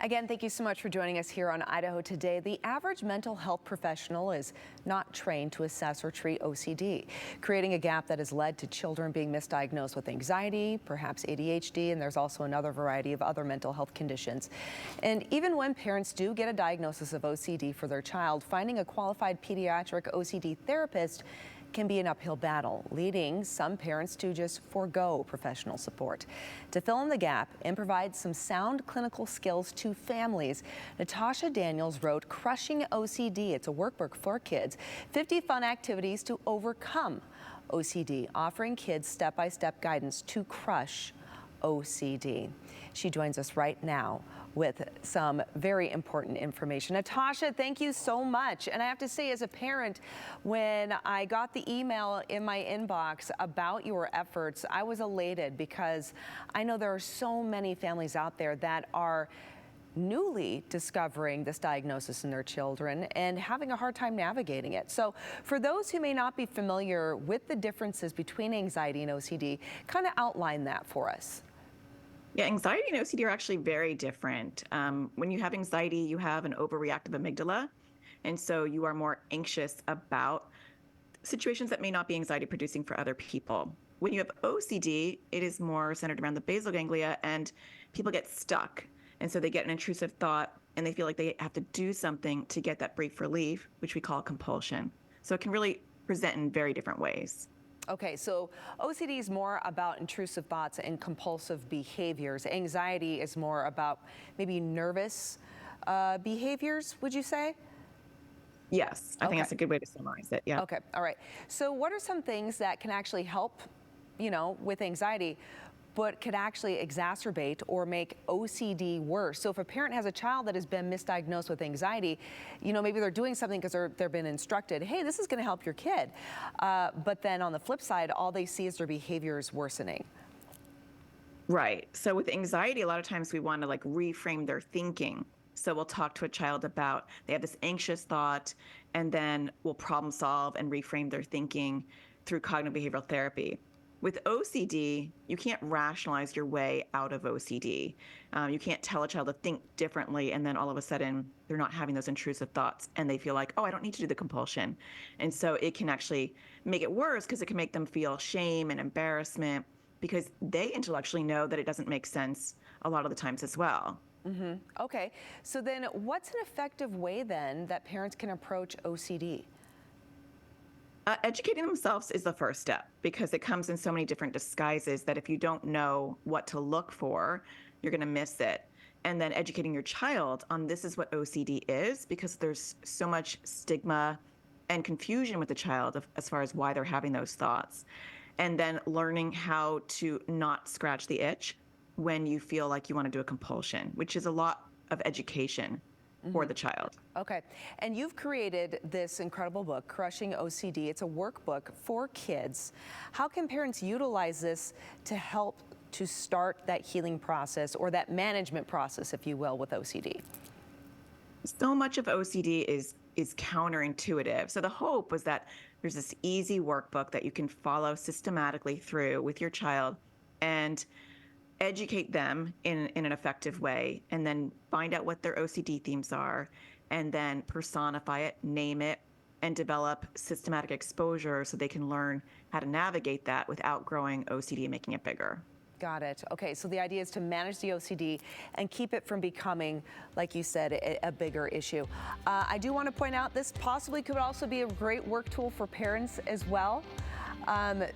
Again, thank you so much for joining us here on Idaho Today. The average mental health professional is not trained to assess or treat OCD, creating a gap that has led to children being misdiagnosed with anxiety, perhaps ADHD, and there's also another variety of other mental health conditions. And even when parents do get a diagnosis of OCD for their child, finding a qualified pediatric OCD therapist can be an uphill battle, leading some parents to just forego professional support. To fill in the gap and provide some sound clinical skills to families, Natasha Daniels wrote Crushing OCD. It's a workbook for kids, 50 fun activities to overcome OCD, offering kids step-by-step guidance to crush OCD. She joins us right now with some very important information. Natasha, thank you so much. And I have to say, as a parent, when I got the email in my inbox about your efforts, I was elated because I know there are so many families out there that are newly discovering this diagnosis in their children and having a hard time navigating it. So for those who may not be familiar with the differences between anxiety and OCD, kind of outline that for us. Yeah, anxiety and OCD are actually very different. When you have anxiety, you have an overreactive amygdala, and so you are more anxious about situations that may not be anxiety producing for other people. When you have OCD, it is more centered around the basal ganglia, and people get stuck. And so they get an intrusive thought, and they feel like they have to do something to get that brief relief, which we call compulsion. So it can really present in very different ways. Okay, so OCD is more about intrusive thoughts and compulsive behaviors. Anxiety is more about maybe nervous behaviors, would you say? Yes, I think that's a good way to summarize it. Yeah. Okay, all right. So what are some things that can actually help, with anxiety, but could actually exacerbate or make OCD worse? So if a parent has a child that has been misdiagnosed with anxiety, maybe they're doing something because they've been instructed, hey, this is going to help your kid. But then on the flip side, all they see is their behaviors worsening. Right. So with anxiety, a lot of times we want to reframe their thinking. So we'll talk to a child about they have this anxious thought, and then we'll problem solve and reframe their thinking through cognitive behavioral therapy. With OCD, you can't rationalize your way out of OCD. You can't tell a child to think differently, and then all of a sudden they're not having those intrusive thoughts, and they feel like, oh, I don't need to do the compulsion. And so it can actually make it worse because it can make them feel shame and embarrassment because they intellectually know that it doesn't make sense a lot of the times as well. Mm-hmm. Okay, so then what's an effective way then that parents can approach OCD? Educating themselves is the first step because it comes in so many different disguises that if you don't know what to look for, you're going to miss it. And then educating your child on this is what OCD is, because there's so much stigma and confusion with the child as far as why they're having those thoughts. And then learning how to not scratch the itch when you feel like you want to do a compulsion, which is a lot of education for the child. Okay, and you've created this incredible book, Crushing OCD. It's a workbook for kids. How can parents utilize this to help to start that healing process or that management process, if you will, with OCD? So much of OCD is counterintuitive. So the hope was that there's this easy workbook that you can follow systematically through with your child and educate them in an effective way, and then find out what their OCD themes are, and then personify it, name it, and develop systematic exposure so they can learn how to navigate that without growing OCD and making it bigger. Got it. Okay, so the idea is to manage the OCD and keep it from becoming, like you said, a bigger issue. I do want to point out this possibly could also be a great work tool for parents as well.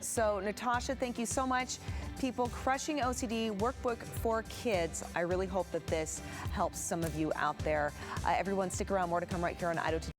So Natasha, thank you so much. People, Crushing OCD Workbook for Kids. I really hope that this helps some of you out there. Everyone stick around, more to come right here on Idaho Today.